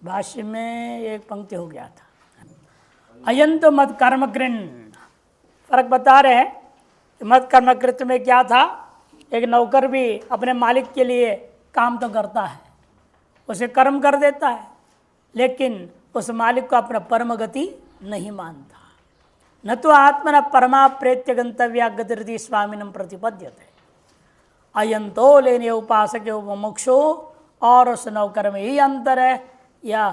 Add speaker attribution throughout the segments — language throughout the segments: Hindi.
Speaker 1: भाष्य में एक पंक्ति हो गया था, अयंत मत कर्म कृन। फर्क बता रहे हैं कि मत कर्म कृत में क्या था। एक नौकर भी अपने मालिक के लिए काम तो करता है, उसे कर्म कर देता है, लेकिन उस मालिक को अपना परम गति नहीं मानता। न तो आत्मन परमा प्रेत्य गंतव्या गतिरिति स्वामिनम प्रतिपद्यते। अयंतो लेने उपासक मोक्षो, और उस नौकर में ही अंतर है, या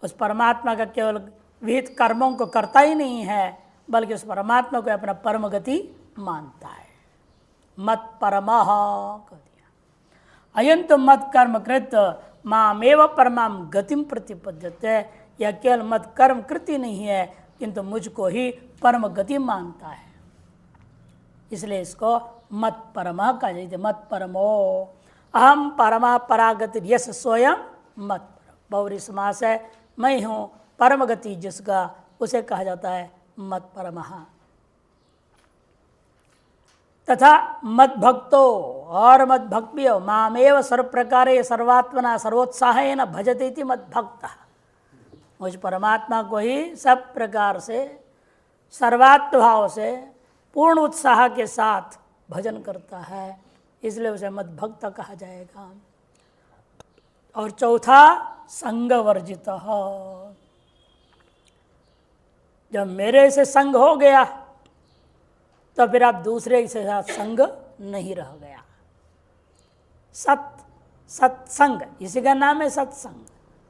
Speaker 1: उस परमात्मा का केवल विहित कर्मों को करता ही नहीं है, बल्कि उस परमात्मा को अपना परम गति मानता है। मत परमः कह दिया। अयंत मत कर्म कृत मामेव परमाम गतिम प्रतिपद्यते। यह केवल मत कर्म कृति नहीं है, किंतु मुझको ही परम गति मानता है, इसलिए इसको मत परमः कहा जाता है। मत परमो अहम परमा परागति यस स्वयं मत परम। बहुरी समास है, मैं हूँ परम गति जिसका, उसे कहा जाता है मत परमः। तथा मद भक्तो, और मद भक्त भी हो, मामेव सर्व प्रकारे सर्वात्मना सर्वोत्साहेन भजते इति मद भक्त। मुझ परमात्मा को ही सब प्रकार से सर्वात्म भाव से पूर्ण उत्साह के साथ भजन करता है, इसलिए उसे मद भक्त कहा जाएगा। और चौथा संग वर्जित। जब मेरे से संग हो गया तो फिर आप दूसरे के साथ संग नहीं रह गया। सत्संग, इसी का नाम है सत्संग।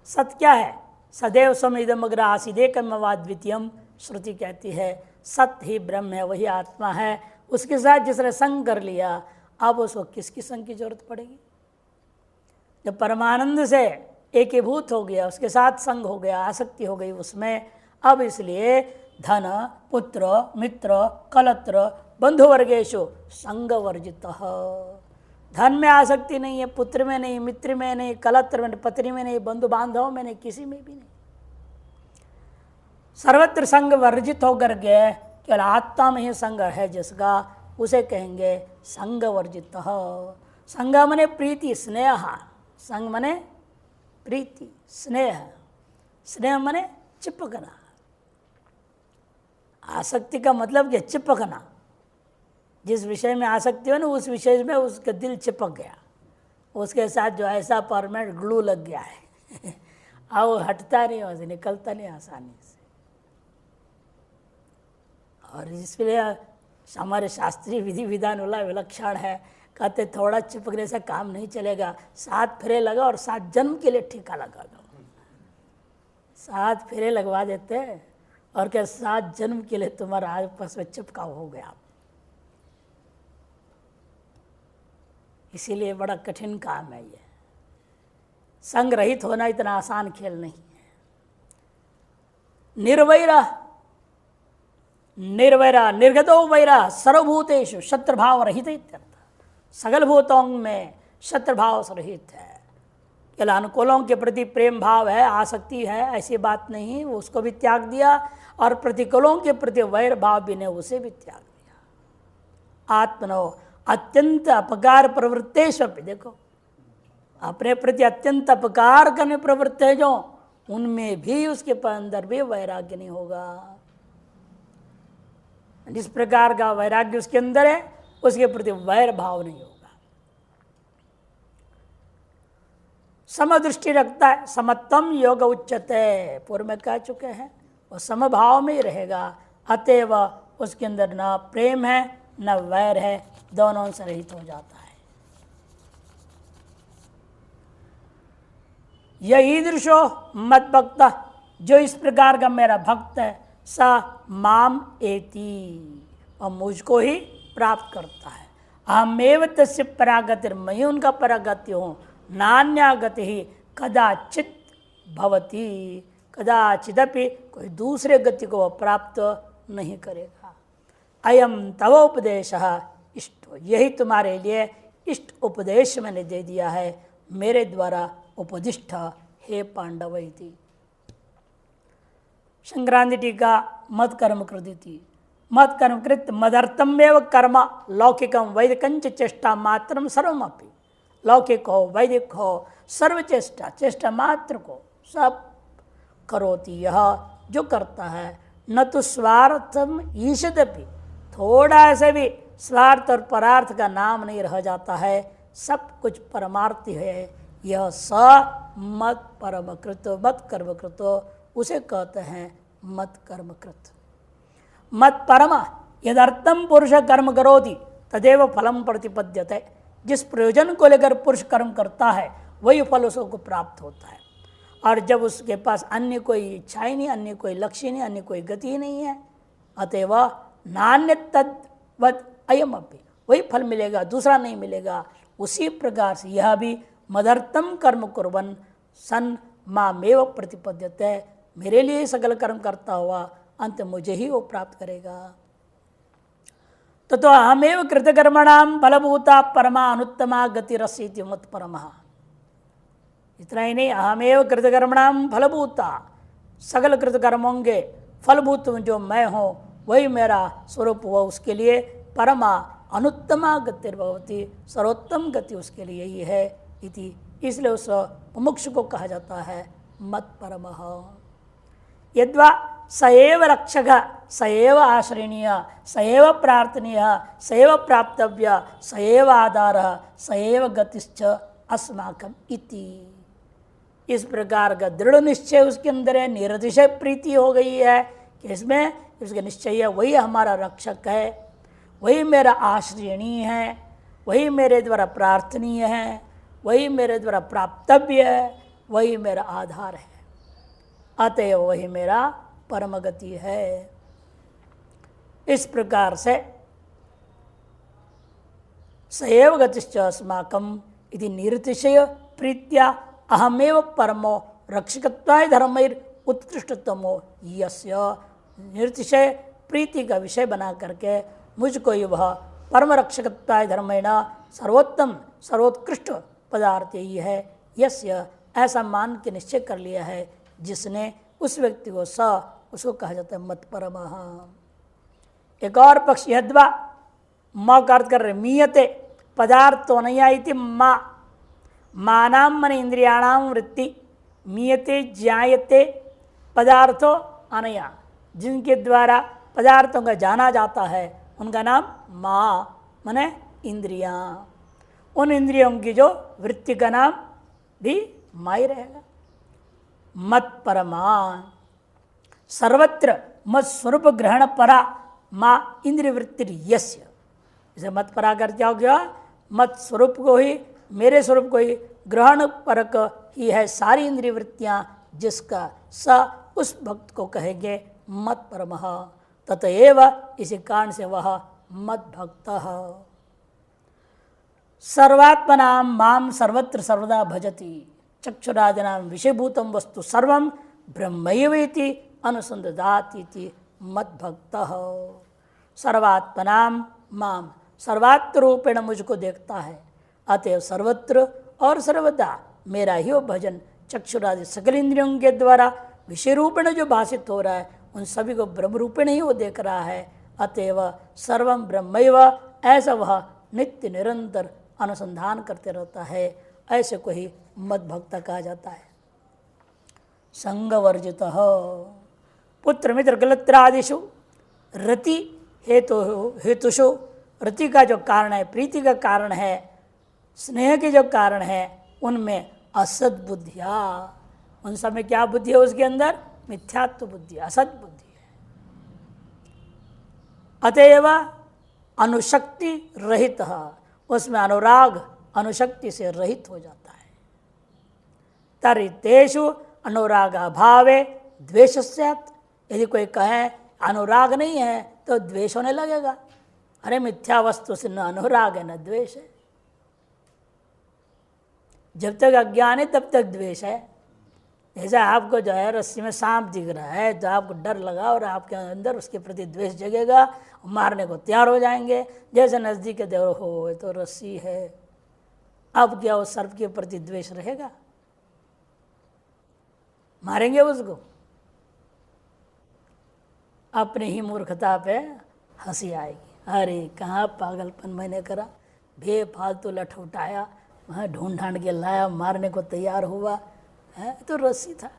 Speaker 1: सत क्या है? सदैव समिदमग्र आसीदेकमवा द्वितीयम, श्रुति कहती है सत ही ब्रह्म है, वही आत्मा है। उसके साथ जिसने संग कर लिया, अब उसको किसकी संग की जरूरत पड़ेगी? जब परमानंद से एकीभूत हो गया, उसके साथ संग हो गया, आसक्ति हो गई उसमें, अब इसलिए धन पुत्र मित्र कलत्र बंधुवर्गेशु संग वर्जित। धन में आसक्ति नहीं है, पुत्र में नहीं, मित्र में नहीं, कलत्र में, पत्नी में नहीं, बंधु बांधव में नहीं, किसी में भी नहीं। सर्वत्र संग वर्जित होकर के केवल आत्मा में ही संग है जिसका, उसे कहेंगे संग वर्जित। संग मने प्रीति स्नेह, संग मने प्रीति स्नेह, स्नेह मने चिपकना। आसक्ति का मतलब क्या? चिपकना। जिस विषय में आसक्ति हो ना, उस विषय में उसका दिल चिपक गया, उसके साथ जो ऐसा परमानेंट ग्लू लग गया है अब वो हटता नहीं, वैसे निकलता नहीं आसानी से। और इसलिए हमारे शास्त्रीय विधि विधान वाला विलक्षण है, कहते थोड़ा चिपकने से काम नहीं चलेगा, 7 फेरे लगा और 7 जन्म के लिए ठेका लगा दो। 7 फेरे लगवा देते हैं और क्या 7 जन्म के लिए तुम्हारा आपस में चिपकाव हो गया। इसीलिए बड़ा कठिन काम है ये। संग रहित होना इतना आसान खेल नहीं है। निर्वैरा, निर्वैरा निर्गतो वैरा सर्वभूतेषु शत्रुभाव रहित इत्यर्थ। सगल भूतों में शत्रुभाव से रहित है। केवल अनुकूलों के प्रति प्रेम भाव है, आसक्ति है, ऐसी बात नहीं, उसको भी त्याग दिया, और प्रतिकूलों के प्रति वैर भाव भी ने उसे भी त्याग दिया। आत्मनो अत्यंत अपकार प्रवृत्तेषु, देखो अपने प्रति अत्यंत अपकार करने प्रवृत्त है जो, उनमें भी उसके अंदर भी वैराग्य नहीं होगा। जिस प्रकार का वैराग्य उसके अंदर है, उसके प्रति वैर भाव नहीं होगा। समदृष्टि रखता है, समत्वम योग उच्चते, पूर्व में कह चुके हैं, वो समभाव में ही रहेगा। अतएव उसके अंदर न प्रेम है न वैर है, दोनों से रहित हो जाता है। यह ईदृशो मत भक्त, जो इस प्रकार का मेरा भक्त है, सा माम एति, और मुझको ही प्राप्त करता है। अहमेव तस्य परागतिर, मैं ही उनका परागति हूँ। नान्या गति ही कदाचित भवती, कदाचिदपि कोई दूसरे गति को प्राप्त नहीं करेगा। अयम तव उपदेश इष्टो, यही तुम्हारे लिए इष्ट उपदेश मैंने दे दिया है, मेरे द्वारा उपदिष्ट हे पांडव इति। संक्रांति टीका मद कर्म कृति, मद कर्म कृत मदर्थमेव कर्म लौकिकम वैदिकंच चेष्टा मात्रम सर्वमपि। लौकिक हो वैदिक हो, सर्व चेष्टा, चेष्टा मात्र को सब करोति, यह जो करता है, न तो स्वार्थम ईशदपि, थोड़ा से भी स्वार्थ और परार्थ का नाम नहीं रह जाता है, सब कुछ परमार्थी है। यह स मत परमकृत, मत कर्मकृत, उसे कहते हैं मत कर्मकृत। मत परम यदर्थम पुरुष कर्म करोति तदेव फलम प्रतिपद्यते, जिस प्रयोजन को लेकर पुरुष कर्म करता है वही फल उसको प्राप्त होता है। और जब उसके पास अन्य कोई इच्छा ही नहीं, अन्य कोई लक्ष्य नहीं, अन्य कोई गति नहीं है, अतएव नान्य तद्वद अयम अपि, वही फल मिलेगा, दूसरा नहीं मिलेगा। उसी प्रकार से यह भी मदर्थम कर्म कुर्वन् सन मामेव प्रतिपद्यते, मेरे लिए सकल कर्म करता हुआ अंत मुझे ही वो प्राप्त करेगा। तो अहमेव कृतकर्मणाम फलभूता परमा अनुत्तमा गतिरस्येति मत परमः। इतना ही नहीं, अहमेव कृतकर्मणाम फलभूता, सकल कृतकर्मों के फलभूत जो मैं हूँ वही मेरा स्वरूप हुआ, उसके लिए परमा अनुत्तमा गतिर्भवति, सर्वोत्तम गति उसके लिए ही है इति, इसलिए उस मुमुक्ष को कहा जाता है मत परमः। यद्वा सएव रक्षक, सएव आश्रयणीय, सएव प्रार्थनीय, सएव प्राप्तव्य, सएव आधार, सएव गतिश्च अस्माकम इति। इस प्रकार का दृढ़ निश्चय उसके अंदर है, निरतिशय प्रीति हो गई है कि इसमें उसके निश्चय है वही हमारा रक्षक है, वही मेरा आश्रयणीय है, वही मेरे द्वारा प्रार्थनीय है, वही मेरे द्वारा प्राप्तव्य है, वही मेरा आधार है, अतएव वही मेरा परम गति है। इस प्रकार से सएव गतिश्च अस्माकम इति निरतिशय प्रीत्या अहमेव परमो रक्षकत्वाय धर्मैर उत्कृष्टतमो यस्य, निरतिशय प्रीति का विषय बना करके मुझको ही वह परम रक्षकत्वाय धर्मेण सर्वोत्तम सर्वोत्कृष्ट पदार्थ यही है, यस्य, ऐसा मान के निश्चय कर लिया है जिसने, उस व्यक्ति को स, उसको कहा जाता है मत परमः। एक और पक्ष यद्वा, म का अर्थ कर रहे मीयते पदार्थोनया इति मा, मानाम मन इंद्रियाणाम वृत्ति, मीयते ज्ञायते पदार्थो अनया, जिनके द्वारा पदार्थों का जाना जाता है उनका नाम मा, मने इंद्रियां, उन इंद्रियों की जो वृत्ति का नाम भी मा ही रहेगा। मत परमा, सर्वत्र मत स्वरूप ग्रहण परा माँ इंद्रिय वृत्ति यस्य, इसे मत परा कर क्या हो गया, मत स्वरूप को ही, मेरे स्वरूप को ही ग्रहण परक ही है सारी इंद्रिय वृत्तियाँ, जिसका स उस भक्त को कहेंगे मत परमः। ततएव, इसी कारण से वह मत भक्तः। सर्वात्मनाम माम सर्वत्र सर्वदा भजति, चक्षुरादिनाम विषयभूतम वस्तु सर्वम ब्रह्मैवेति अनुसंधाति मद्भक्तः। सर्वात्मनाम माम, सर्वात्म रूपेण मुझको देखता है, अतएव सर्वत्र और सर्वदा मेरा ही वो भजन चक्षुरादि सकल इंद्रियों के द्वारा विषय रूपेण जो भाषित हो रहा है उन सभी को ब्रह्म रूपेण ही वो देख रहा है, अतएव सर्वम ब्रह्मैव, ऐसा वह नित्य निरंतर अनुसंधान करते रहता है, ऐसे को ही मद्भक्त कहा जाता है। संगवर्जित पुत्र मित्र गलत्रादिषु रति हेतुषु, रति का जो कारण है, प्रीति का कारण है, स्नेह के जो कारण है, उनमें असद बुद्धिया, उन सब में क्या बुद्धि है उसके अंदर, मिथ्यात्व बुद्धि, असत बुद्धि है। अतएव अनुशक्ति रहित, उसमें अनुराग अनुशक्ति से रहित हो जाता है। तरितेषु अनुरागाभावे द्वेष स्यात्, यदि कोई कहे अनुराग नहीं है तो द्वेष होने लगेगा। अरे मिथ्या वस्तु से न अनुराग है न द्वेष है। जब तक अज्ञान है तब तक द्वेष है। जैसे आपको जो है रस्सी में सांप दिख रहा है तो आपको डर लगा और आपके अंदर उसके प्रति द्वेष जगेगा, मारने को तैयार हो जाएंगे। जैसे नज़दीक देखो हो तो रस्सी है, अब क्या उस सर्प के प्रति द्वेष रहेगा? मारेंगे उसको। अपने ही मूर्खता पे हंसी आएगी, अरे कहाँ पागलपन मैंने करा, बेफालतू लठ उठाया, वहाँ ढूंढ ढांड के लाया, मारने को तैयार हुआ है, तो रस्सी था।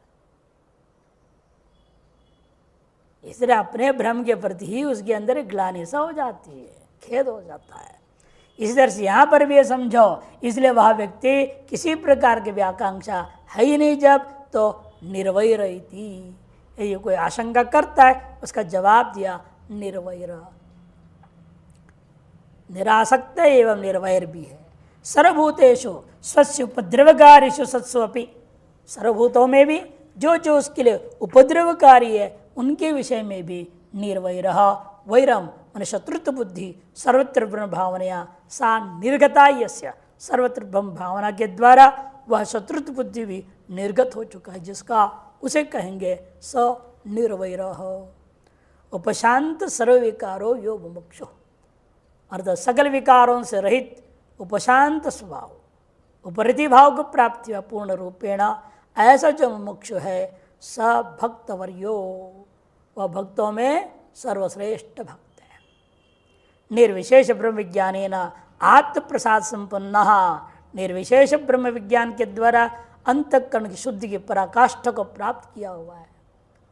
Speaker 1: इसलिए अपने भ्रम के प्रति ही उसके अंदर एक ग्लानि सा हो जाती है, खेद हो जाता है। इस तरह से यहाँ पर भी ये समझो, इसलिए वह व्यक्ति किसी प्रकार की व्याकांक्षा है ही नहीं जब तो निर्वैर इति, ये कोई आशंका करता है उसका जवाब दिया निर्वैर, निरासक्त एवं निर्वैर भी है। सर्वभूतेषु स्वस्य उपद्रवकारीषु सत्स्वपि, सर्वभूतों में भी जो जो उसके लिए उपद्रवकारी है उनके विषय में भी निर्वैर, वैरम मन शत्रुत्व बुद्धि सर्वत्र ब्रह्म भावनया सा निर्गता यस्य, सर्वत्र ब्रह्म भावना के द्वारा वह शत्रुत्व बुद्धि भी निर्गत हो चुका है जिसका, उसे कहेंगे स निर्वैर। उपशांत सर्व विकारो यो मुमुक्षु, अर्थात सकल विकारों से रहित उपशांत स्वभाव, उपरति भाव को प्राप्त हुआ पूर्ण रूपेण ऐसा जो मुमुक्षु है स भक्तवर्यो, वह भक्तों में सर्वश्रेष्ठ भक्त है। निर्विशेष ब्रह्म विज्ञानेन आत्म प्रसाद संपन्न, निर्विशेष ब्रह्म विज्ञान के द्वारा अंतःकरण की शुद्धि की पराकाष्ठा को प्राप्त किया हुआ है।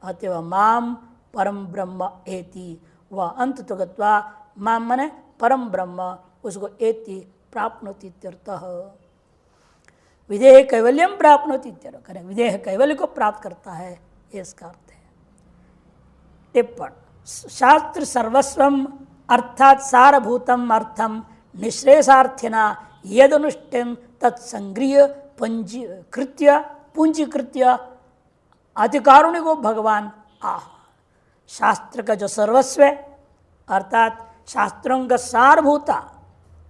Speaker 1: अतएव माम परम ब्रह्म एति, वह अंत तो गत्वा, माम मने परम ब्रह्म, उसको एति प्राप्नोति इत्यर्थः। विदेह कैवल्यम प्राप्नोति इत्यर्थः, करें विदेह कैवल्य को प्राप्त करता है, ये इसका अर्थ है। टिप्पण, शास्त्र सर्वस्वम अर्थात सारभूतम अर्थम निःश्रेयसार्थिना यदनुष्ठिम तत्संग्रह पूंजीकृत्य अधिकारुणिको भगवान आह। शास्त्र का जो सर्वस्व है अर्थात शास्त्रों का सारभूता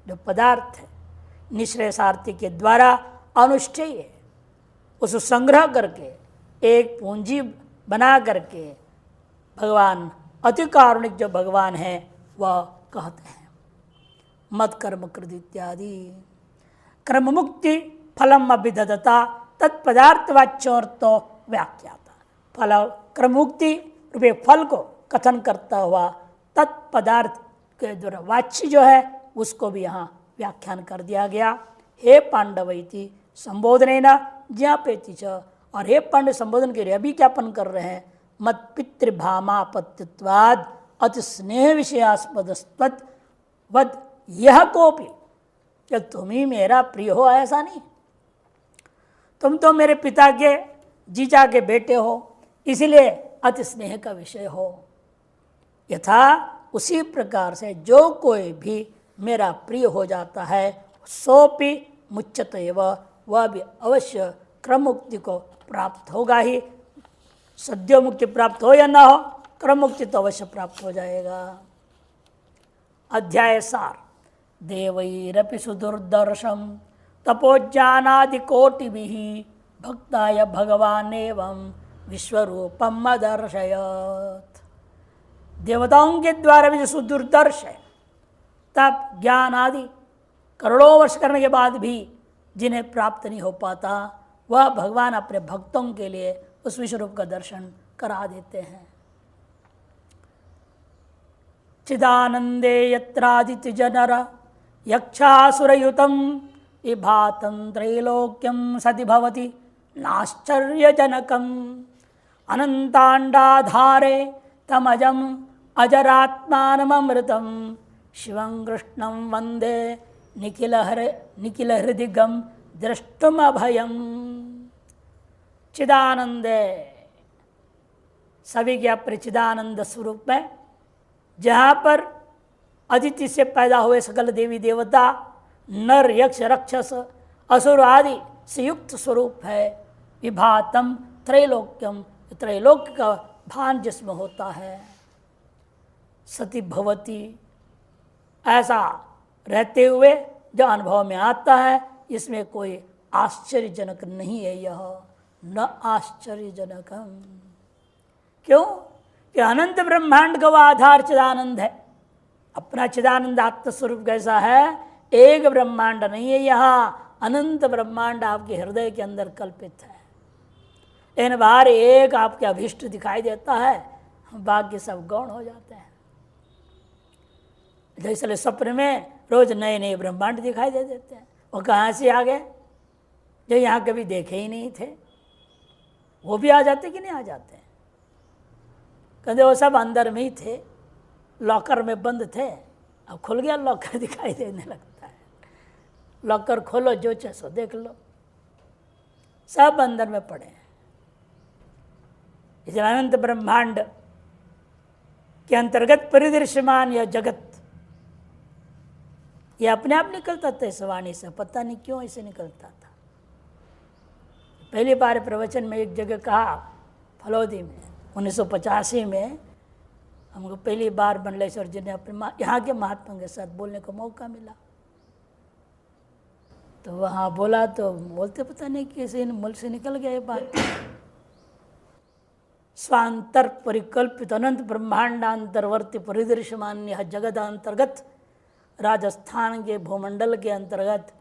Speaker 1: जो पदार्थ है निःश्रेयसार्थी के द्वारा अनुष्ठेय है, उसको संग्रह करके एक पूंजी बना करके भगवान अतिकारुणिक जो भगवान है वह कहते हैं। मत कर्म कृत इत्यादि कर्म मुक्ति फलम अभिदता तत्पदार्थवाच्योर्थो व्याख्याता, फल कर्म मुक्ति रूपे फल को कथन करता हुआ तत्पदार्थ के द्वारा वाच्य जो है उसको भी यहाँ व्याख्यान कर दिया गया। हे पांडव इति संबोधनेन ज्ञापेति च, और हे पांडव संबोधन के लिए अभी ज्ञापन कर रहे हैं। मत पितृभामापत्यत्वाद अति स्नेह विषयास्पदस्त्वत् वद यह कोपि, क्या तुम ही मेरा प्रिय हो ऐसा नहीं, तुम तो मेरे पिता के जीजा के बेटे हो इसलिए अति स्नेह का विषय हो। यथा उसी प्रकार से जो कोई भी मेरा प्रिय हो जाता है सोपि मुच्यतैव, वह भी अवश्य क्रम मुक्ति को प्राप्त होगा ही। सद्यो मुक्ति प्राप्त हो या ना हो, क्रम मुक्ति तो अवश्य प्राप्त हो जाएगा। अध्याय सार, देवैरपि सुदुर्दर्शम तपोज्ञानादिकोटिभिः भक्ताय भगवानेवं विश्वरूपम अदर्शयत्। देवताओं के द्वारा भी जो सुदुर्दर्श है, तप ज्ञान आदि करोड़ों वर्ष करने के बाद भी जिन्हें प्राप्त नहीं हो पाता, वह भगवान अपने भक्तों के लिए उस विश्वरूप का दर्शन करा देते हैं। चिदानंदे यत्रादित्य जनर यक्षासुरयुतम विभातं त्रैलोक्यम सति भवति नाश्चर्यजनकम अनंतांडाधारे तमजम अजरात्मानमृतम शिवं कृष्णं वंदे निखिल हृदिगम द्रष्टुम अभयम। चिदानंदे सभी के अपने चिदानंद स्वरूप में, जहाँ पर अदिति से पैदा हुए सकल देवी देवता नर यक्ष राक्षस असुर आदि से युक्त स्वरूप है। विभातम त्रैलोक्यम, त्रैलोक्य का भान जिसमें होता है। सती भवती, ऐसा रहते हुए जो अनुभव में आता है, इसमें कोई आश्चर्यजनक नहीं है। यह न आश्चर्यजनकम, क्यों कि अनंत ब्रह्मांड का वह आधार चिदानंद है। अपना चिदानंद आत्मस्वरूप कैसा है, एक ब्रह्मांड नहीं है, यहाँ अनंत ब्रह्मांड आपके हृदय के अंदर कल्पित है। इन बार एक आपके अभिष्ट दिखाई देता है, बाकी सब गौण हो जाते हैं। जैसे सपने में रोज नए नए ब्रह्मांड दिखाई दे देते हैं। वो कहाँ से आ गए, जो यहाँ कभी देखे ही नहीं थे, वो भी आ जाते कि नहीं आ जाते। कहते वो सब अंदर में ही थे, लॉकर में बंद थे, अब खुल गया लॉकर दिखाई देने लगता है। लॉकर खोलो, जो चाहे सो देख लो, सब अंदर में पड़े हैं। इस अनंत ब्रह्मांड के अंतर्गत परिदृश्यमान यह जगत, ये अपने आप निकलता था इस वाणी से, पता नहीं क्यों ऐसे निकलता था। पहली बार प्रवचन में एक जगह कहा, फलौदी में 1985 में हमको पहली बार मंडलेश्वर जी ने अपने यहाँ के महात्मा के साथ बोलने का मौका मिला। तो वहाँ बोला तो बोलते पता नहीं कैसे मुल्क से निकल गया ये बात। स्वांतर परिकल्पित अनंत ब्रह्मांडांतर्वर्ती परिदृश्यमान यह जगदांतर्गत राजस्थान के भूमंडल के अंतर्गत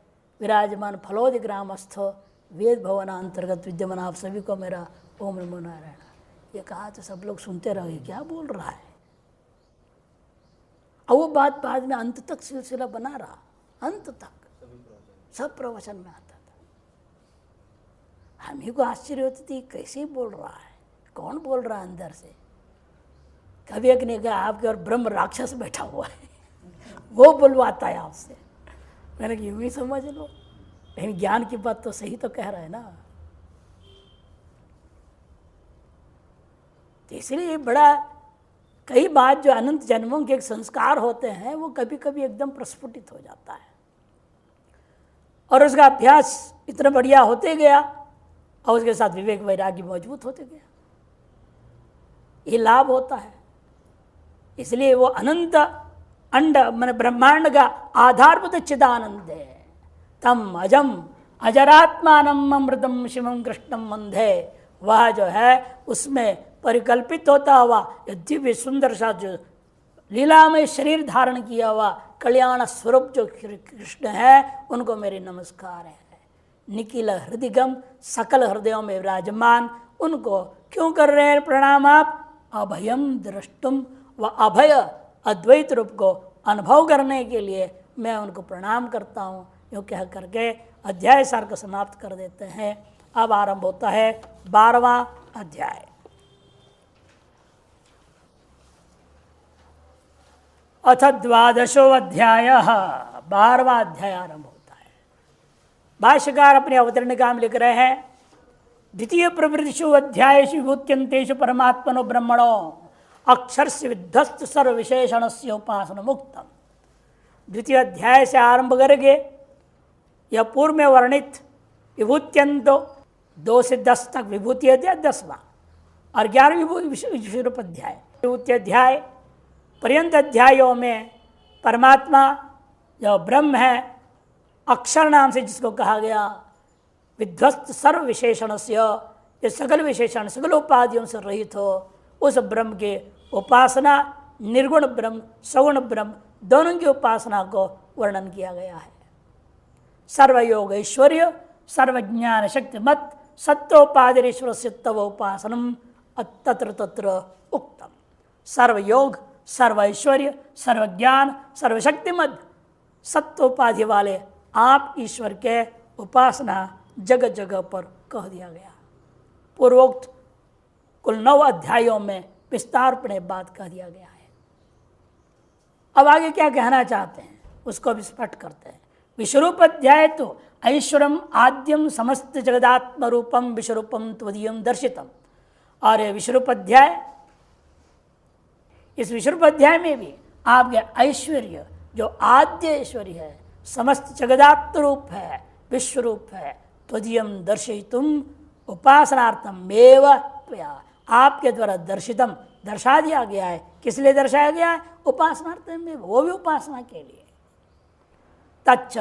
Speaker 1: विराजमान फलौदी ग्रामस्थ वेद भवन अंतर्गत विद्यमान आप सभी को मेरा ओम नमो नारायण। ये कहा तो सब लोग सुनते रहे, क्या बोल रहा है। और वो बात बाद में अंत तक सिलसिला बना रहा, अंत तक सब प्रवचन में आता था। हम ही को आश्चर्य होती थी कैसे बोल रहा है, कौन बोल रहा है अंदर से। कभी एक ने कहा आपके और ब्रह्म राक्षस बैठा हुआ है वो बुलवाता है आपसे। मैंने कहा यूं ही समझ लो, लेकिन ज्ञान की बात तो सही तो कह रहा है ना। तो इसलिए बड़ा कई बात जो अनंत जन्मों के एक संस्कार होते हैं वो कभी कभी एकदम प्रस्फुटित हो जाता है, और उसका अभ्यास इतना बढ़िया होते गया और उसके साथ विवेक वैराग्य मजबूत होते गया। ये लाभ होता है। इसलिए वो अनंत अंड मन ब्रह्मांड का आधारभूत चिदानंद है। तम अजम अजरात्मानम अमृतम शिवम कृष्णम वंदे, वह जो है उसमें परिकल्पित होता हुआ दिव्य सुंदर सा जो लीलामय शरीर धारण किया हुआ कल्याण स्वरूप जो कृष्ण है उनको मेरे नमस्कार है। निखिल हृदयगम सकल हृदयों में विराजमान उनको क्यों कर रहे हैं प्रणाम आप? अभयम द्रष्टुम व अभय अद्वैत रूप को अनुभव करने के लिए मैं उनको प्रणाम करता हूँ। यूँ कह करके अध्याय सार को समाप्त कर देते हैं। अब आरंभ होता है 12वां अध्याय। अथ 12वां अध्याय, 12वां अध्याय आरंभ होता है। भाष्यकार अपने अवतरणिका में लिख रहे हैं, द्वितीय प्रवृत्तिषु अध्यायेषु विभूत्यन्तेषु परमात्मनो ब्रह्मणो अक्षर से विध्वस्त सर्व विशेषण से उपासना मुक्तम। द्वितीय अध्याय से आरंभ करके यह पूर्व में वर्णित विभूत्यंतो 2 से 10 तक विभूति अध्याय 10वां और 11वीं विश्वरूप अध्याय विभूति अध्याय पर्यंत अध्यायों में परमात्मा जो ब्रह्म है अक्षर नाम से जिसको कहा गया, विध्वस्त सर्व विशेषण से जो सकल विशेषण सकल उपाधियों से रहित हो उस ब्रह्म के उपासना, निर्गुण ब्रह्म सगुण ब्रह्म दोनों की उपासना को वर्णन किया गया है। सर्वयोग ऐश्वर्य सर्वज्ञान शक्ति मत सत्योपाधिश्वर से तव उपासनम तत्र तत्र उक्तम। सर्वयोग सर्व ऐश्वर्य सर्वज्ञान सर्वशक्तिमद सत्योपाधि वाले आप ईश्वर के उपासना जगह जगह पर कह दिया गया। पूर्वोक्त कुल 9 अध्यायों में विस्तारपूर्ण बात कह दिया गया है। अब आगे क्या कहना चाहते हैं उसको भी स्पष्ट करते हैं। विश्वरूप अध्याय तो ऐश्वरम आद्यम समस्त जगदात्म रूपम विश्वरूपम त्वदीयम दर्शितम। और ये विश्वरूप अध्याय, इस विश्वरूप अध्याय में भी आपके ऐश्वर्य जो आद्य ऐश्वर्य है, समस्त जगदात्म रूप है, विश्वरूप है, त्वदीयम दर्शितुम उपासनार्थम एव त्वया आपके द्वारा दर्शितम दर्शा दिया गया है। किस लिए दर्शाया गया है? उपासनार्थ में, वो भी उपासना के लिए। तच्च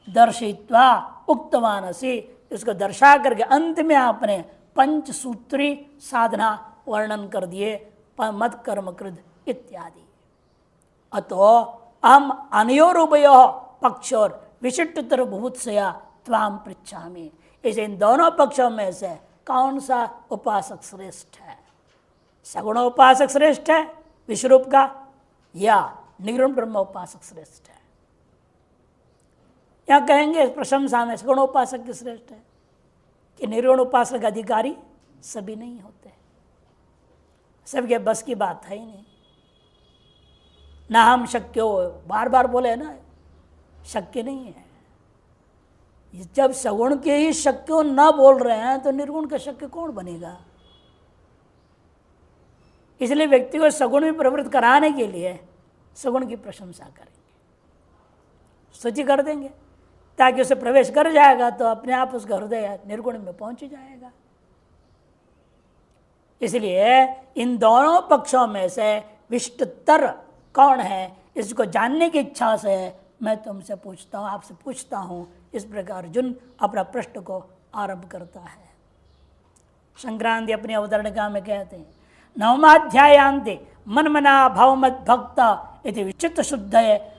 Speaker 1: दर्शित्वा उक्तवानसी, इसको दर्शा करके अंत में आपने पंचसूत्री साधना वर्णन कर दिए, मत कर्म कृत इत्यादि। अतो अहम अनयोरुभयो पक्षोर विशिष्टतर भूत्सया त्वाम पृच्छामि। इसे इन दोनों पक्षों में से कौन सा उपासक श्रेष्ठ है? सगुण उपासक श्रेष्ठ है विश्वरूप का, या निर्गुण ब्रह्म उपासक श्रेष्ठ है? या कहेंगे प्रशंसा में सगुण उपासक की श्रेष्ठ है कि निर्गुण उपासक अधिकारी सभी नहीं होते। सबके बस की बात है ही नहीं। ना हम शक्य हो, बार बार बोले ना, शक्य नहीं है। जब सगुण के ही शक्य ना बोल रहे हैं तो निर्गुण का शक्य कौन बनेगा? इसलिए व्यक्ति को सगुण में प्रवृत्त कराने के लिए सगुण की प्रशंसा करेंगे, स्तुति कर देंगे, ताकि उसे प्रवेश कर जाएगा तो अपने आप उसका हृदय निर्गुण में पहुंच जाएगा। इसलिए इन दोनों पक्षों में से विशिष्टतर कौन है, इसको जानने की इच्छा से मैं तुमसे पूछता हूँ, आपसे पूछता हूँ। इस प्रकार अर्जुन अपना प्रश्न को आरंभ करता है। संक्रांति अपनी अवतरणिका में कहते हैं, नवमाध्यायांते मनमना भवमद भक्त इति विचित्र शुद्ध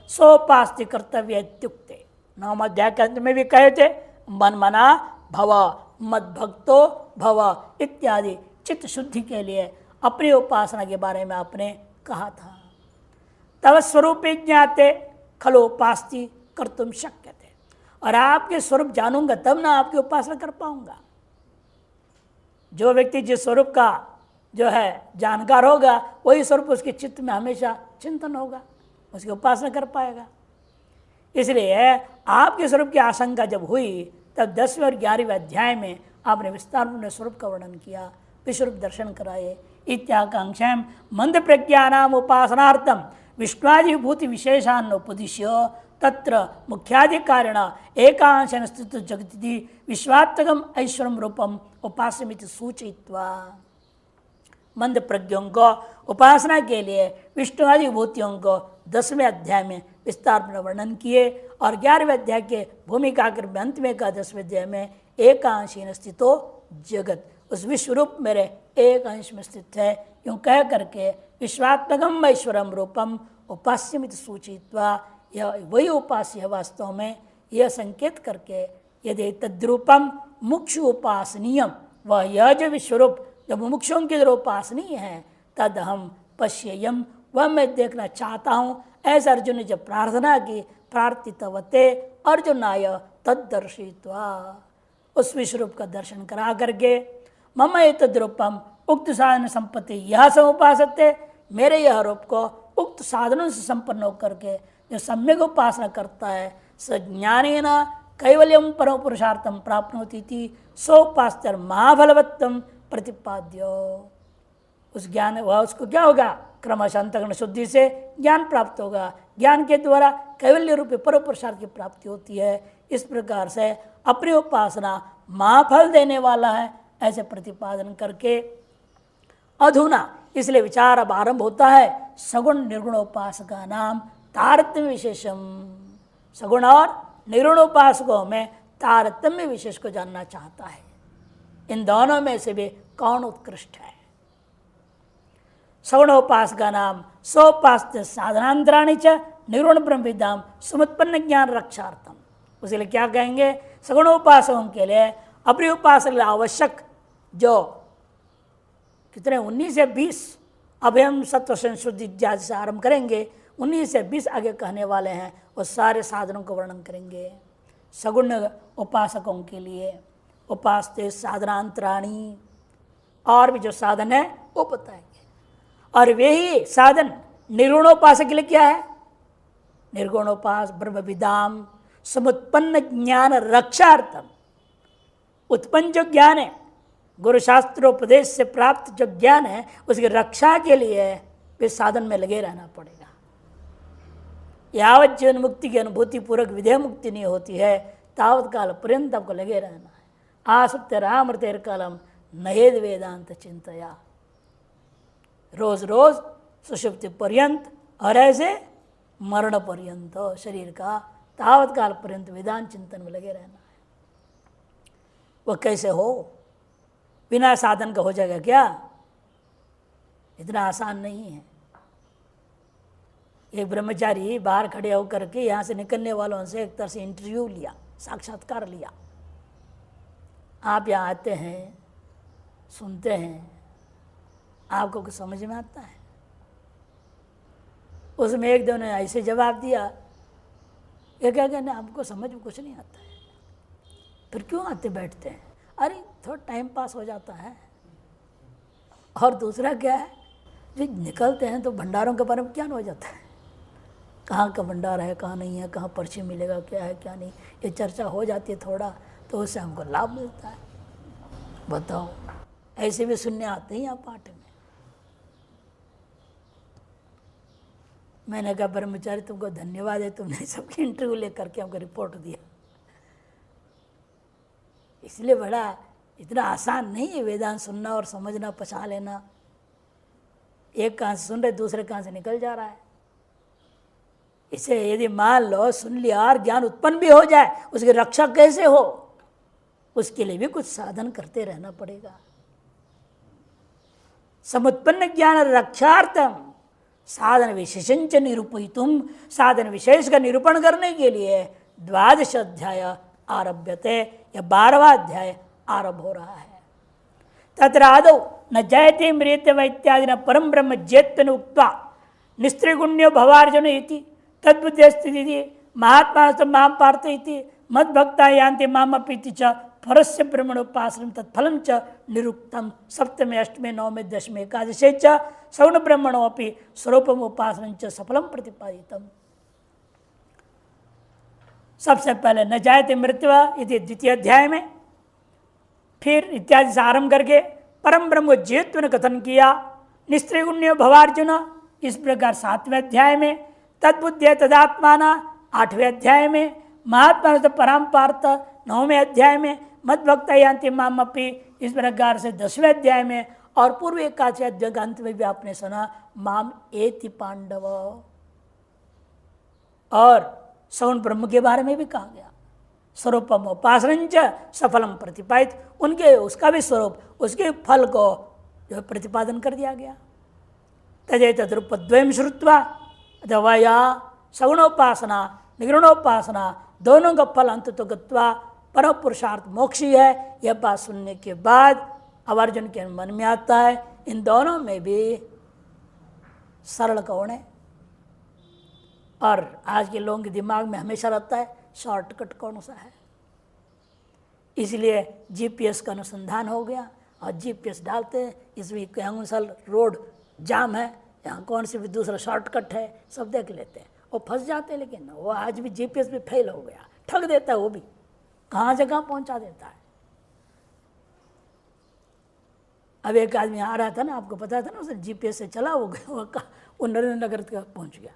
Speaker 1: सोपास्ति कर्तव्य इत्युक्ते। नवमाध्याय के अंत में भी कहे थे, मनमना भव मद भक्तो भव इत्यादि चित्त शुद्धि के लिए अपनी उपासना के बारे में आपने कहा था। तव स्वरूप ज्ञाते खलोपास्ति कर्तुम शक्यते, और आपके स्वरूप जानूंगा तब ना आपकी उपासना कर पाऊंगा। जो व्यक्ति जिस स्वरूप का जो है जानकार होगा, वही स्वरूप उसके चित्त में हमेशा चिंतन होगा, उसकी उपासना कर पाएगा। इसलिए आपके स्वरूप की आशंका जब हुई, तब 10वें और 11वें अध्याय में आपने विस्तार में स्वरूप का वर्णन किया, विश्वरूप दर्शन कराए। इत्याकांक्षा मंद प्रज्ञानाम उपासनार्थम विष्णुआदि भूति विशेषान उपदिश्य तत्र मुख्याधिकारिण एकांशन स्थित जगति विश्वात्मकम ऐश्वर्यम रूपम उपास्यमिति सूचयित्वा। मंद प्रज्ञों को उपासना के लिए विष्णुआदि भूतियों को 10वें अध्याय में विस्तार में वर्णन किए, और 11वें अध्याय के भूमिका के अंत में का 10वें अध्याय में एकांशीन स्थितो जगत, उस विश्वरूप मेरे एक अंश में स्थित है, यूँ कह करके विश्वात्मकम ऐश्वरम रूपम उपास्यमिति सूचित्वा, यह वही उपास्य है वास्तव में, यह संकेत करके यदि तद्रूपम मुक्षु उपासनीयम, वह यह जो विश्वरूप जब मुमुक्षुओं की जो उपासनीय है, तद हम पश्येयम, वह मैं देखना चाहता हूँ। ऐसा अर्जुन ने जब प्रार्थना की, प्रार्थितवते अर्जुनाय तद्दर्शित्वा, उस विश्वरूप का दर्शन करा करके मम एतद्रूपम उक्त साधन संपत्ति यह समुपासते, मेरे यह रूप को उक्त साधनों से संपन्न होकर के जो सम्यक उपासना करता है, स ज्ञानेन कैवल्यम परम पुरुषार्थम प्राप्नोति इति सोपास्तर महाफलवत्तम प्रतिपाद्यो। उस ज्ञान वह उसको क्या होगा, क्रमशः अंतःकरण शुद्धि से ज्ञान प्राप्त होगा, ज्ञान के द्वारा कैवल्य रूपी परम पुरुषार्थ की प्राप्ति होती है। इस प्रकार से अपनी उपासना महाफल देने वाला है, ऐसे प्रतिपादन करके अधुना, इसलिए विचार अब आरंभ होता है सगुण निर्गुण उपासका नाम तारतम्य विशेषम। सगुण और निर्गुण उपासकों में तारतम्य विशेष को जानना चाहता है, इन दोनों में से भी कौन उत्कृष्ट है। सगुणोपासका नाम सोपास्य साधनांतराणि च निर्गुण ब्रह्मविदाम समुत्पन्न ज्ञान रक्षार्थम। उसके क्या कहेंगे, सगुणोपासकों के लिए अपनी उपासना आवश्यक जो कितने 19 से 20, अब हम सत्व संशुद्धि इत्यादि से आरंभ करेंगे, 19 से 20 आगे कहने वाले हैं, वो सारे साधनों को वर्णन करेंगे। सगुण उपासकों के लिए उपासते साधनांतराणी, और भी जो साधन है वो बताएंगे। और वे ही साधन निर्गुणोपासक के लिए क्या है, निर्गुणोपास ब्रह्मविदाम समुत्पन्न ज्ञान रक्षार्थम। उत्पन्न जो ज्ञान है, गुरु शास्त्रोपदेश से प्राप्त जो ज्ञान है, उसकी रक्षा के लिए वे साधन में लगे रहना पड़ेगा। यावत जीवन मुक्ति की अनुभूति पूर्वक विधेय मुक्ति नहीं होती है, तावत काल पर्यंत आपको लगे रहना है। आसुप्त रामृतेर कालम नहेद वेदांत चिंतया, रोज रोज सुषुप्ति पर्यंत और ऐसे मरण पर्यंत शरीर का तावत काल पर्यंत वेदांत चिंतन में लगे रहना है। वह कैसे हो, बिना साधन का हो जाएगा क्या? इतना आसान नहीं है। एक ब्रह्मचारी बाहर खड़े होकर के यहाँ से निकलने वालों से एक तरह से इंटरव्यू लिया, साक्षात्कार लिया। आप यहाँ आते हैं, सुनते हैं, आपको कुछ समझ में आता है? उसमें एक दो ने ऐसे जवाब दिया, ये क्या कहने आपको समझ में कुछ नहीं आता है, फिर क्यों आते बैठते हैं? अरे थोड़ा टाइम पास हो जाता है। और दूसरा क्या है, जो निकलते हैं तो भंडारों के बारे में ज्ञान हो जाता है, कहाँ का भंडार है, कहाँ नहीं है, कहाँ पर्ची मिलेगा, क्या है क्या नहीं, ये चर्चा हो जाती है थोड़ा, तो उससे हमको लाभ मिलता है। बताओ, ऐसे भी सुनने आते हैं यहाँ पाठ में। मैंने कहा ब्रह्मचारी तुमको धन्यवाद है, तुमने सबकी इंटरव्यू लेकर के हमको रिपोर्ट दिया। इसलिए बड़ा इतना आसान नहीं है वेदांत सुनना और समझना, पछा लेना। एक कान से सुन रहे, दूसरे कान से निकल जा रहा है। इसे यदि मान लो सुन लिया और ज्ञान उत्पन्न भी हो जाए, उसकी रक्षा कैसे हो, उसके लिए भी कुछ साधन करते रहना पड़ेगा। समुत्पन्न ज्ञान रक्षार्थम साधन विशेषंच निरूपयितुम, साधन विशेष का निरूपण करने के लिए 12 अध्याय आरभ्यते, या 12वां अध्याय आरंभ हो रहा है। तत्र आदौ न जयते मृत्यव इत्यादि न परम ब्रह्म जेत्वन उक्त्वा निस्त्रिगुण्यो भवार्जुन इति तद्बुद्धि स्थिति महात्मा मां पार्थ इति मद्भक्ता यान्ति मामपीति च परस्य ब्रह्मणोपासनं तत्फलं च निरुक्तं सप्तमे अष्टमे नवमे दशमे एकादशे च सगुण ब्रह्मणोपि स्वरूपम उपासनं च सफलं प्रतिपादितम्। सबसे पहले न जायते मृत्यु इति द्वितीय अध्याय में, फिर इत्यादि से आरंभ करके परम ब्रह्म को जीवत्व ने कथन किया। निस्त्रिगुण्य भवार्जुन इस प्रकार 7वें अध्याय में, तद्बुद्धि तदात्माना 8वें अध्याय में, महात्मा परम पार्थ 9वें अध्याय में, मद्भक्त यान्ति मामपि इस प्रकार से 10वें अध्याय में, और पूर्व एकादश अध्याय के अंत में भी आपने सुना माम एति पांडव, और सगुण ब्रह्म के बारे में भी कहा गया। स्वरूपम उपासनंच सफलम प्रतिपादित, उनके उसका भी स्वरूप, उसके फल को जो प्रतिपादन कर दिया गया। तदेतद् रूपद्वयं श्रुत्वा अथवा या सगुणोपासना निगुणोपासना दोनों का फल अंत तो गत्वा परम पुरुषार्थ मोक्ष ही है। यह बात सुनने के बाद अब अर्जुन के मन में आता है इन दोनों में भी सरल कौन है, और आज के लोगों के दिमाग में हमेशा रहता है शॉर्टकट कौन सा है। इसलिए जीपीएस का अनुसंधान हो गया और जीपीएस डालते हैं, इसमें कौन सा रोड जाम है, यहाँ कौन सी भी दूसरा शॉर्टकट है, सब देख लेते हैं और फंस जाते हैं। लेकिन वो आज भी जीपीएस भी फेल हो गया, ठग देता है, वो भी कहाँ से कहाँ पहुँचा देता है। अब एक आदमी आ रहा था ना, आपको पता था ना, उसने जीपीएस से चला, वो नरेंद्र नगर तक पहुँच गया।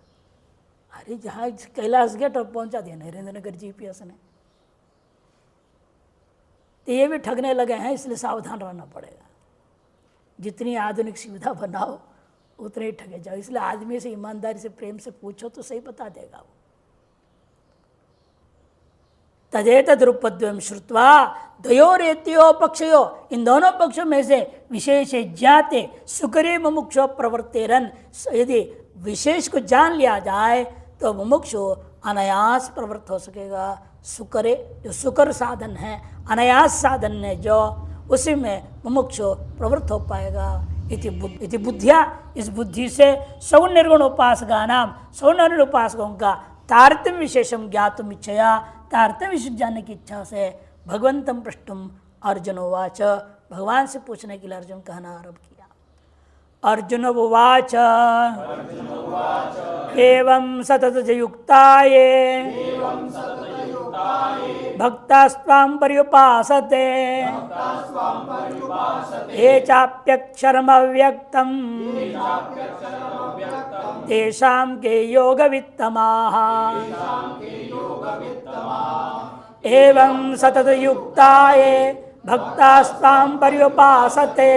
Speaker 1: अरे जहाँ कैलाश गेट और पहुँचा दिया नरेंद्र नगर जीपीएस ने। तो ये भी ठगने लगे हैं, इसलिए सावधान रहना पड़ेगा। जितनी आधुनिक सुविधा बनाओ उतने ही ठगे जाओ। इसलिए आदमी से ईमानदारी से प्रेम से पूछो तो सही बता देगा वो। तदेतद् रूपद्वयं श्रुत्वा द्वयोरेत्यो पक्षयो, इन दोनों पक्षों में से विशेष ज्ञाते सुकरे मुमुक्षो प्रवर्तेरन, यदि विशेष को जान लिया जाए तो मुमुक्षु अनायास प्रवृत्त हो सकेगा। सुकरे जो सुकर साधन है, अनायास साधन है जो, उसी में मुमुक्षु प्रवृत्त हो पाएगा। इति बुद्धिया, इस बुद्धि से सगुण निर्गुण उपासका नाम, सगुण निर्गुण उपासकों का तारतम्य विशेषम ज्ञातुम इच्छया, तारतम्य विशेष जानने की इच्छा से भगवंतम पृष्ठुम अर्जुन उवाच, भगवान से पूछने के लिए अर्जुन कहना आरंभ किया। अर्जुन उवाच एवं सतत युक्ताये भक्तास्त्वां पर्युपासते ये चाप्यक्षरमव्यक्तं तेषां के योगवित्तमाः। एवं सतत युक्ताये भक्तास्त्वां पर्युपासते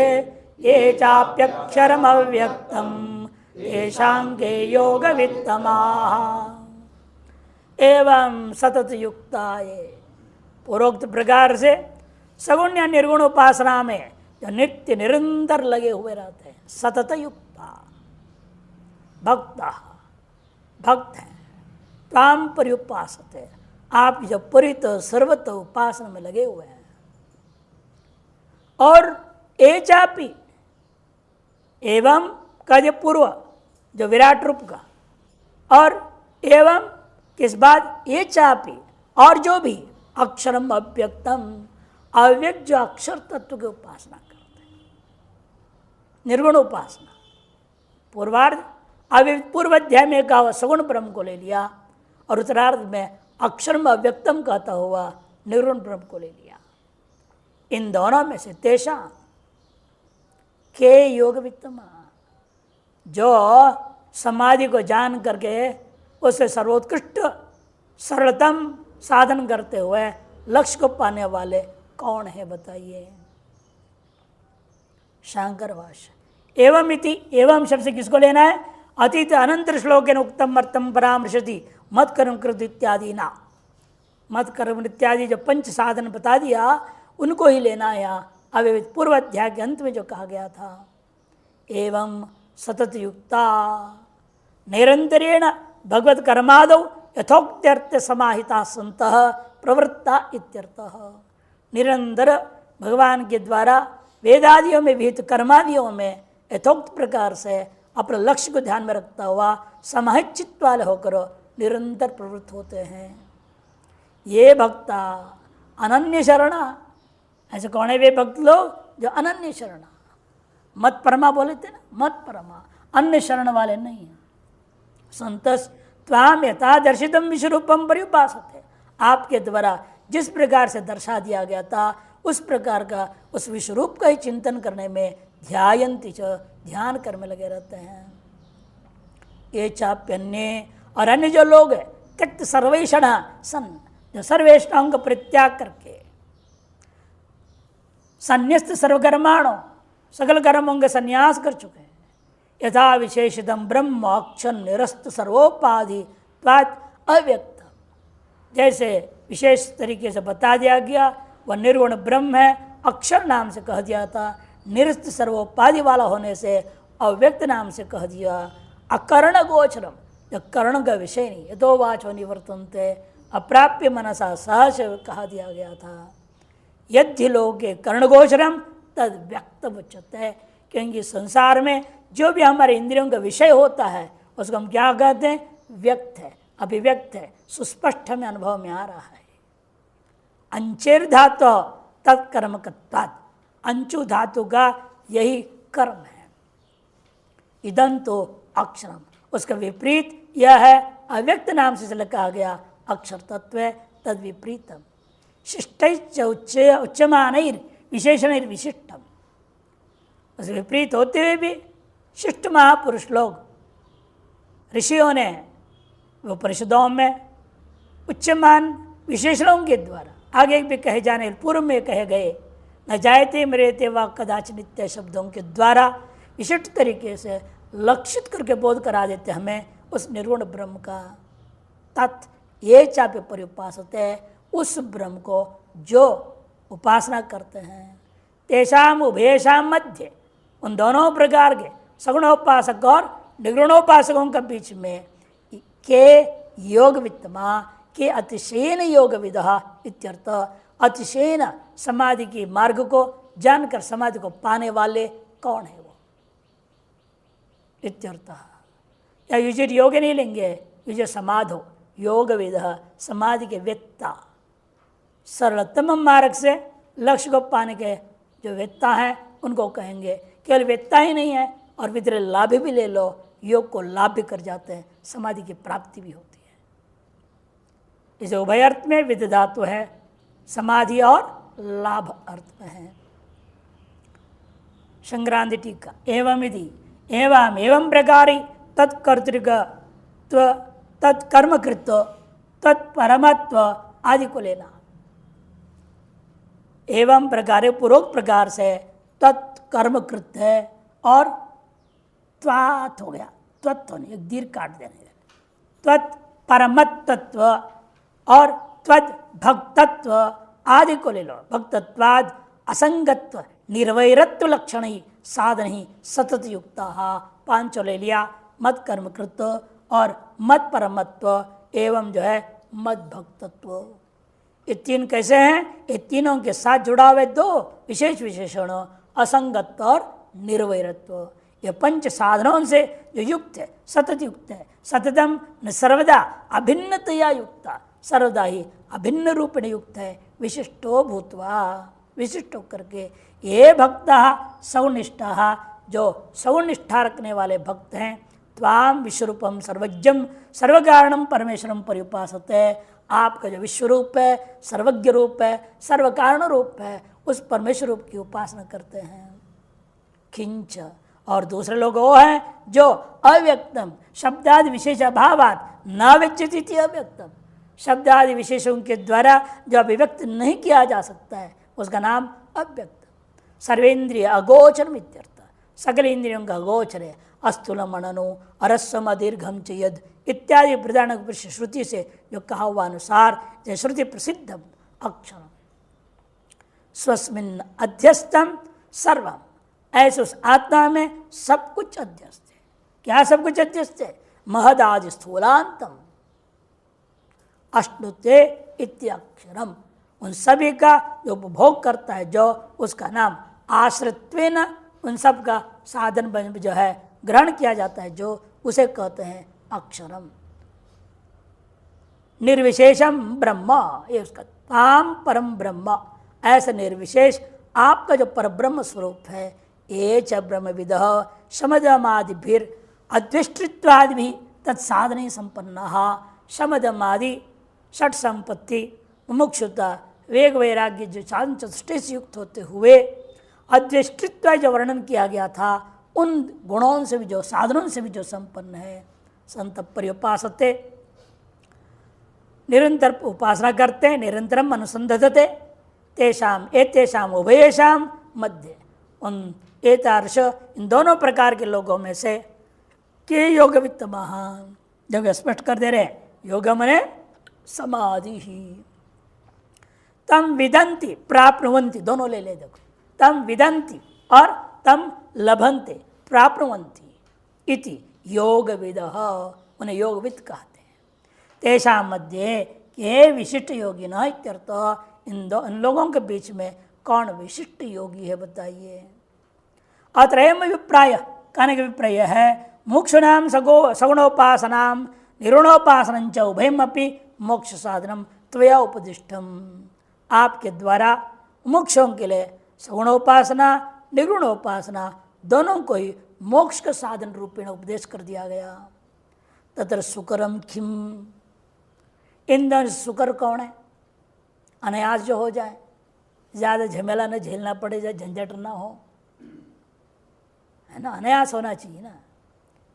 Speaker 1: ये चाप्यक्षरमव्यक्तं तेषां के योगवित्तमाः। एवं सतत युक्ताये, पूर्वोक्त प्रकार से सगुण या निर्गुण उपासना में जो नित्य निरंतर लगे हुए रहते हैं, सतत युक्ता भक्ता, भक्त हैं, ताम पर्युपासते, आप जब परित सर्वत उपासना में लगे हुए हैं। और एचापि, एवं का जो पूर्व जो विराट रूप का, और एवं किस बाद, ये चापी, और जो भी अक्षरम अव्यक्तम, अव्यक्त जो अक्षर तत्व की उपासना करते हैं, निर्गुण उपासना, पूर्वार्ध। अभी पूर्व अध्याय में कहा हुआ सगुण ब्रह्म को ले लिया और उत्तरार्ध में अक्षरम अव्यक्तम कहता हुआ निर्गुण ब्रह्म को ले लिया। इन दोनों में से तेषा के योग वित्तमा, जो समाधि को जान करके उससे सर्वोत्कृष्ट सरलतम साधन करते हुए लक्ष्य को पाने वाले कौन है बताइए। शांकर भाष्य एवं इति, एवं शब्द से किसको लेना है? अतीत अनंतर श्लोक उक्तम अर्थम परामर्शति मत कर्म कृत इत्यादि ना, मत कर्म इत्यादि जो पंच साधन बता दिया उनको ही लेना है। यहाँ अव्यवहित पूर्व अध्याय के अंत में जो कहा गया था, एवं सतत युक्ता निरंतरेण भगवत कर्मादौ यथोक्त्यर्थ समाहिता संतः प्रवृत्ता इत्यर्थः। निरंतर भगवान के द्वारा वेदादियों में विहित कर्मादियों में यथोक्त प्रकार से अपने लक्ष्य को ध्यान में रखता हुआ समाहित चित्त वाले होकर निरंतर प्रवृत्त होते हैं। ये भक्ता अनन्य शरणा, ऐसे कौन है वे भक्त लोग जो अनन्य शरणा, मत परमा बोले थे ना, मत परमा, अन्य शरण वाले नहीं है। संतस त्वाम यथा दर्शितम विश्वरूपम पर्युपासते, आपके द्वारा जिस प्रकार से दर्शा दिया गया था उस प्रकार का उस विश्वरूप का ही चिंतन करने में ध्यायन्ति च, ध्यान करने लगे रहते हैं। ये चाप्यन्य, और अन्य जो लोग है त्यक्त सर्वेषण सन, जो सर्वेषणाओं का परित्याग करके संन्यस्त सर्वकर्माणों, सकल कर्मों के संन्यास कर चुके हैं। यथा विशेषितम ब्रह्म अक्षर निरस्त सर्वोपाधि त्वात् अव्यक्त, जैसे विशेष तरीके से बता दिया गया वह निर्गुण ब्रह्म है, अक्षर नाम से कह दिया था, निरस्त सर्वोपाधि वाला होने से अव्यक्त नाम से कह दिया। अकर्ण गोचरम, जो कर्ण का विषय नहीं, यथो वाचो निवर्तन्ते, अप्राप्य मनसा सहज कहा दिया गया था। यदि लोके कर्णगोचरम तद व्यक्त उच्यते, क्योंकि संसार में जो भी हमारे इंद्रियों का विषय होता है उसको हम क्या कहते हैं? व्यक्त है, अभिव्यक्त है, सुस्पष्ट हमें अनुभव में आ रहा है। अंचेर धातु तत्कर्म कत्वात्, अंचु धातु का यही कर्म है। इदं तो अक्षरम, उसका विपरीत यह है, अव्यक्त नाम से कहा गया अक्षर तत्व है, तद विपरीतम शिष्ट उच्चमान विशेषण विशिष्टम, उसके विपरीत होते हुए भी शिष्ट महापुरुष लोग ऋषियों ने वो परिषदों में उच्चमान विशेषणों के द्वारा आगे भी कहे जाने पूर्व में कहे गए न जायते मरेते व कदाचित नित्य शब्दों के द्वारा विशिष्ट तरीके से लक्षित करके बोध करा देते हमें उस निर्गुण ब्रह्म का। तत् ये चाप्य पर्युपासते, उस ब्रह्म को जो उपासना करते हैं, तेषाम उभयेषाम मध्य, उन दोनों प्रकार के सगुणोपासक और निर्गुणोपासकों के बीच में के योग वित्तमा, के अतिशयन योग विदः इत्यर्थ, अतिशयन समाधि की मार्ग को जानकर समाधि को पाने वाले कौन है वो इत्यर्थ। या युजिर योग नहीं लेंगे, युजिर समाधो योग विदः, समाधि के वेत्ता, सरलतम मार्ग से लक्ष्य को पाने के जो वेत्ता हैं उनको कहेंगे। केवल वेत्ता ही नहीं है और विद्र लाभ भी ले लो, योग को लाभ भी कर जाते हैं, समाधि की प्राप्ति भी होती है। इसे उभय अर्थ में विद धातु है, समाधि और लाभ अर्थ में है। संक्रांति टीका एवं यदि एवं एवं प्रकारी तत्कर्तृत्व तत्कर्मकृत्व तत्परमत्व आदि को लेना। एवं प्रकार पूर्वोक्त प्रकार से तत्कर्मकृत है और त्वात् हो गया, त्वत्व नहीं, एक दीर्घ काट देने, त्वत्परमत्व और त्वत् भक्तत्व आदि को ले लो। भक्तत्वाद असंगत्व निर्वैरत्व लक्षण ही साधन ही सतत युक्ता, पांचों ले लिया, मत कर्मकृत और मत परमत्व एवं जो है मत भक्तत्व। ये तीन कैसे हैं? ये तीनों के साथ जुड़ा हुए दो विशेष विशेषण, असंगत्व और निर्वैरत्व। यह पंच साधनों से जो युक्त है, सतत युक्त है, सततम न सर्वदा अभिन्नतया युक्ता, सर्वदा ही अभिन्न रूप में युक्त है, विशिष्टो भूतवा, विशिष्ट होकर के ये भक्ता सौनिष्ठा, जो सगुण निष्ठा रखने वाले भक्त हैं, त्वाम विश्वरूपम सर्वज्ञम सर्वकारणम परमेश्वरम पर्युपासते, आपका जो विश्वरूप है, सर्वज्ञ रूप है, सर्व कारण रूप है, उस परमेश्वर रूप की उपासना करते हैं। किंच, और दूसरे लोग वो हैं जो अव्यक्तम शब्दादि विशेष अभावात न विच्यति अव्यक्तम, शब्दादि विशेषों के द्वारा जो अभिव्यक्त नहीं किया जा सकता है उसका नाम अव्यक्त। सर्वेंद्रिय अगोचरम इत्यर्थ, सकल इंद्रियों का अगोचर है। अस्थूलम अननु अरस्वम अदीर्घम च यद इत्यादि प्रधान श्रुति से जो कहा हुआ अनुसार, जो श्रुति प्रसिद्धम अक्षरम स्वस्मिन् अध्यस्तम सर्वम, ऐसे उस आत्मा में सब कुछ अध्यस्त है। क्या सब कुछ अध्यस्त है? महदादि स्थूलांतम अष्टुते इत्यक्षरम, उन सभी का जो उपभोग करता है, जो उसका नाम आश्रित्वेन उन सब का साधन जो है ग्रहण किया जाता है, जो उसे कहते हैं अक्षरम। निर्विशेषम ब्रह्म, ये उसका ताम परम ब्रह्म, ऐसा निर्विशेष आपका जो परब्रह्म स्वरूप है। ये च ब्रह्मविद शमदमादिभिर अद्विष्टृत्वादि भी तत्साधन संपन्न, शमदमादि षट संपत्ति मुमुक्षुता वेग वैराग्य जो साधन चतुष्टय से युक्त होते हुए अद्वेष्टृत्व जो वर्णन किया गया था, उन गुणों से भी जो साधनों से भी जो संपन्न है। संत पर्युपासते, निरंतर उपासना करते, निरंतरम अनुसंधते, तेषाम एतेषाम उभयेषाम मध्य, उन एतार्श इन दोनों प्रकार के लोगों में से के योगवित्त महान, जब स्पष्ट कर दे रहे योग मने समाधि ही। तम विदंती प्राप्नुवंती, दोनों ले ले देखो, तम विदंती और तम लभंते प्राप्नुवंती इति योगविदः, उन्हें योगविद कहते हैं। तेषां मध्ये के विशिष्ट योगी न इत्यर्थ, इन लोगों के बीच में कौन विशिष्ट योगी है बताइए। अत्रयम अभिप्राय, कहने का अभिप्राय है मोक्षणाम सगुणोपासनाम निरुणोपासनं च उभयमपि मोक्ष साधनम त्वया उपदिष्टम, आपके द्वारा मोक्षों के लिए सगुणोपासना निर्गुणोपासना दोनों को ही मोक्ष का साधन रूपेण उपदेश कर दिया गया। तत्र सुकरम किम, इन दोनों सुकर कौन है? अनायास जो हो जाए, ज़्यादा झमेला न झेलना पड़े, जाए झंझट ना हो, है ना, अनायास होना चाहिए ना।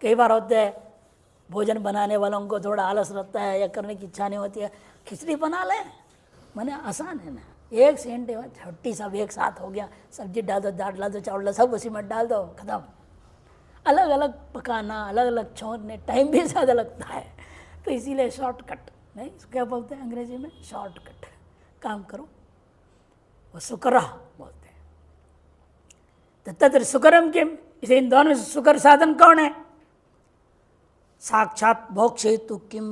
Speaker 1: कई बार होते है भोजन बनाने वालों को थोड़ा आलस रहता है या करने की इच्छा नहीं होती है, खिचड़ी बना लें, मैंने आसान है ना, एक सेंट छुट्टी सब एक साथ हो गया, सब्जी डाल दो, दाल डाल दो, चावल सब उसी में डाल दो, खत्म। अलग अलग पकाना, अलग अलग छोड़ने टाइम भी ज़्यादा लगता है, तो इसीलिए शॉर्टकट नहीं, क्या बोलते हैं अंग्रेजी में, शॉर्टकट काम करो, वो सुकरा बोलते हैं। तो तत्र सुकरम किम, इसे इन दोनों में सुकर साधन कौन है? साक्षात मोक्ष हेतु किम,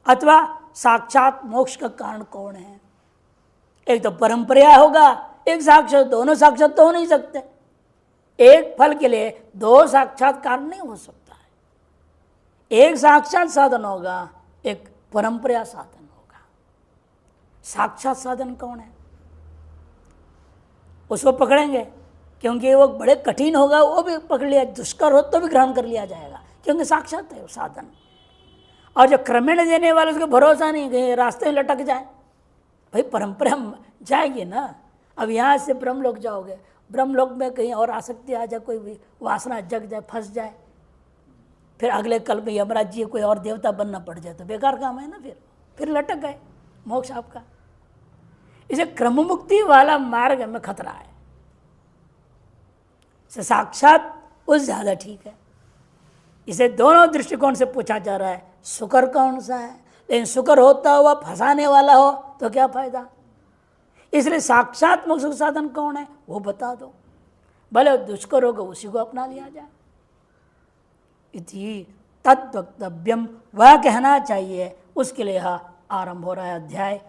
Speaker 1: अथवा साक्षात मोक्ष का कारण कौन है? एक तो परंपरा होगा, एक साक्षात, दोनों साक्षात तो हो नहीं सकते। एक फल के लिए दो साक्षात कारण नहीं हो सकता है। एक साक्षात साधन होगा, एक परंपरा साधन होगा। साक्षात साधन कौन है? उसको पकड़ेंगे, क्योंकि वो बड़े कठिन होगा, वो भी पकड़ लिया, दुष्कर हो तो भी ग्रहण कर लिया जाएगा, क्योंकि साक्षात है वो साधन। और जो क्रमेण देने वाले उसको भरोसा नहीं, कहीं रास्ते में लटक जाए, भाई परंपरा जाएगी ना। अब यहाँ से ब्रह्मलोक जाओगे, ब्रह्मलोक में कहीं और आसक्ति आ जाए, कोई भी वासना जग जाए, फंस जाए, फिर अगले कल में यमराज जी कोई और देवता बनना पड़ जाए तो बेकार काम है ना, फिर लटक गए मोक्ष आपका। इसे क्रम मुक्ति वाला मार्ग में खतरा है, साक्षात उस ज़्यादा ठीक है। इसे दोनों दृष्टिकोण से पूछा जा रहा है, सुकर कौन सा है? लेकिन सुकर होता हुआ फंसाने वाला हो तो क्या फायदा? इसलिए साक्षात मोक्ष का साधन कौन है वो बता दो, भले दुष्कर होगा उसी को अपना लिया जाए। इति तद्वक्तव्यम, वह कहना चाहिए, उसके लिए यह आरंभ हो रहा है अध्याय।